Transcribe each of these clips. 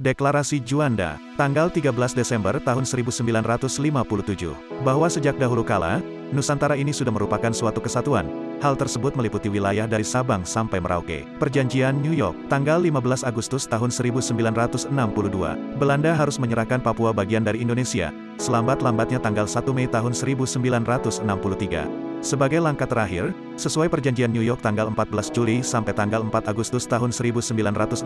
Deklarasi Juanda, tanggal 13 Desember tahun 1957, bahwa sejak dahulu kala, Nusantara ini sudah merupakan suatu kesatuan. Hal tersebut meliputi wilayah dari Sabang sampai Merauke. Perjanjian New York, tanggal 15 Agustus tahun 1962, Belanda harus menyerahkan Papua bagian dari Indonesia, selambat-lambatnya tanggal 1 Mei tahun 1963. Sebagai langkah terakhir, sesuai perjanjian New York tanggal 14 Juli sampai tanggal 4 Agustus tahun 1969,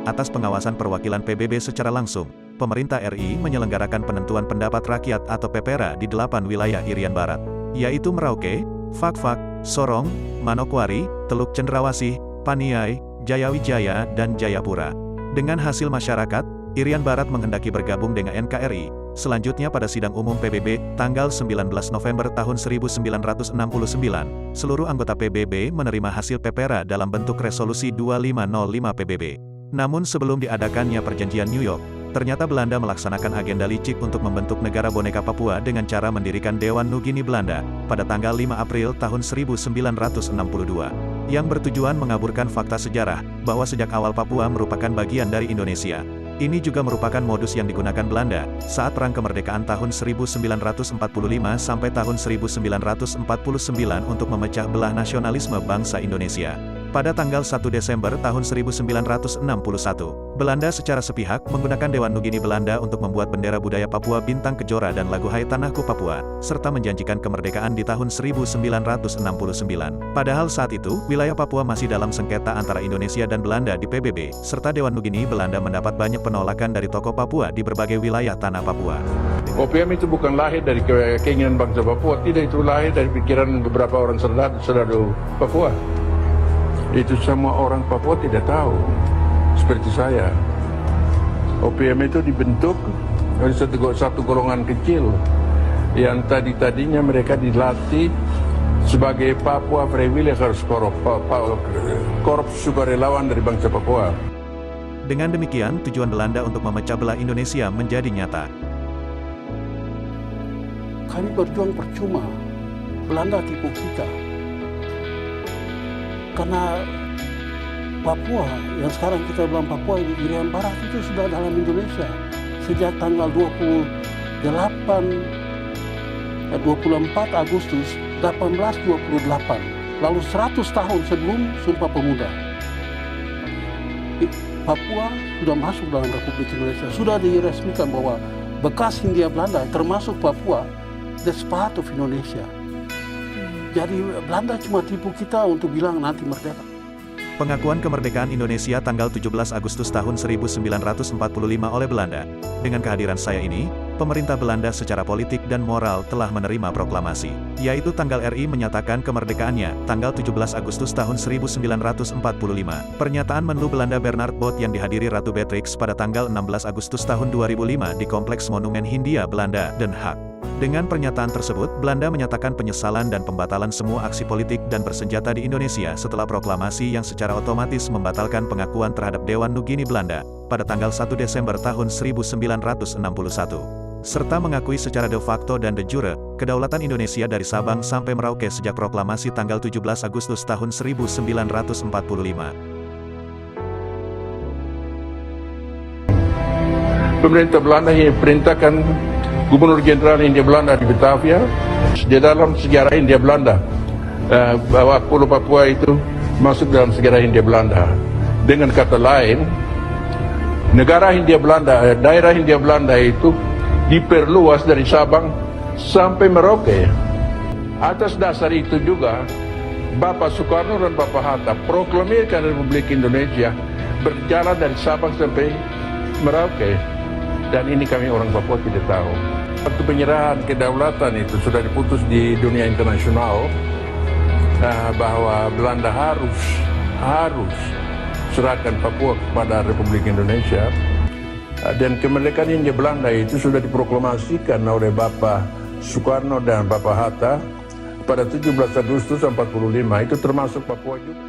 atas pengawasan perwakilan PBB secara langsung, pemerintah RI menyelenggarakan penentuan pendapat rakyat atau PPRA di 8 wilayah Irian Barat, yaitu Merauke, Fakfak, Sorong, Manokwari, Teluk Cendrawasih, Paniai, Jayawijaya, dan Jayapura. Dengan hasil masyarakat, Irian Barat menghendaki bergabung dengan NKRI. Selanjutnya pada sidang umum PBB, tanggal 19 November tahun 1969, seluruh anggota PBB menerima hasil PPRA dalam bentuk resolusi 2505 PBB. Namun sebelum diadakannya perjanjian New York, ternyata Belanda melaksanakan agenda licik untuk membentuk negara boneka Papua dengan cara mendirikan Dewan Nugini Belanda, pada tanggal 5 April tahun 1962, yang bertujuan mengaburkan fakta sejarah, bahwa sejak awal Papua merupakan bagian dari Indonesia. Ini juga merupakan modus yang digunakan Belanda, saat Perang Kemerdekaan tahun 1945 sampai tahun 1949 untuk memecah belah nasionalisme bangsa Indonesia. Pada tanggal 1 Desember tahun 1961, Belanda secara sepihak menggunakan Dewan Nugini Belanda untuk membuat bendera budaya Papua Bintang Kejora dan lagu Hai Tanahku Papua, serta menjanjikan kemerdekaan di tahun 1969. Padahal saat itu, wilayah Papua masih dalam sengketa antara Indonesia dan Belanda di PBB, serta Dewan Nugini Belanda mendapat banyak penolakan dari tokoh Papua di berbagai wilayah tanah Papua. OPM itu bukan lahir dari keinginan bangsa Papua, tidak, itu lahir dari pikiran beberapa orang serdadu Papua. Itu semua orang Papua tidak tahu, seperti saya. OPM itu dibentuk oleh satu golongan kecil, yang tadinya mereka dilatih sebagai Papua Privilegers Korps sukarelawan dari bangsa Papua. Dengan demikian, tujuan Belanda untuk memecah belah Indonesia menjadi nyata. Kami berjuang percuma, Belanda tipu kita. Karena Papua, yang sekarang kita bilang Papua di Irian Barat itu sudah dalam Indonesia sejak tanggal 24 Agustus 1828, lalu 100 tahun sebelum Sumpah Pemuda. Papua sudah masuk dalam Republik Indonesia, sudah diresmikan bahwa bekas Hindia Belanda termasuk Papua, that's part of Indonesia. Jadi Belanda cuma tipu kita untuk bilang nanti merdeka. Pengakuan kemerdekaan Indonesia tanggal 17 Agustus tahun 1945 oleh Belanda. Dengan kehadiran saya ini, pemerintah Belanda secara politik dan moral telah menerima proklamasi, yaitu tanggal RI menyatakan kemerdekaannya, tanggal 17 Agustus tahun 1945. Pernyataan Menlu Belanda Bernard Bot yang dihadiri Ratu Beatrix pada tanggal 16 Agustus tahun 2005 di Kompleks Monumen Hindia Belanda, Den Haag. Dengan pernyataan tersebut, Belanda menyatakan penyesalan dan pembatalan semua aksi politik dan bersenjata di Indonesia setelah proklamasi yang secara otomatis membatalkan pengakuan terhadap Dewan Nugini Belanda, pada tanggal 1 Desember tahun 1961. Serta mengakui secara de facto dan de jure, kedaulatan Indonesia dari Sabang sampai Merauke sejak proklamasi tanggal 17 Agustus tahun 1945. Pemerintah Belanda yang perintahkan Gubernur Jenderal Hindia Belanda di Batavia, di dalam sejarah Hindia Belanda, bahwa Pulau Papua itu masuk dalam sejarah Hindia Belanda. Dengan kata lain, negara Hindia Belanda, daerah Hindia Belanda itu diperluas dari Sabang sampai Merauke. Atas dasar itu juga, Bapak Soekarno dan Bapak Hatta proklamirkan Republik Indonesia berjalan dari Sabang sampai Merauke. Dan ini kami orang Papua tidak tahu. Waktu penyerahan kedaulatan itu sudah diputus di dunia internasional, bahwa Belanda harus serahkan Papua kepada Republik Indonesia. Dan kemerdekaan Hindia Belanda itu sudah diproklamasikan oleh Bapak Soekarno dan Bapak Hatta pada 17 Agustus 1945, itu termasuk Papua juga.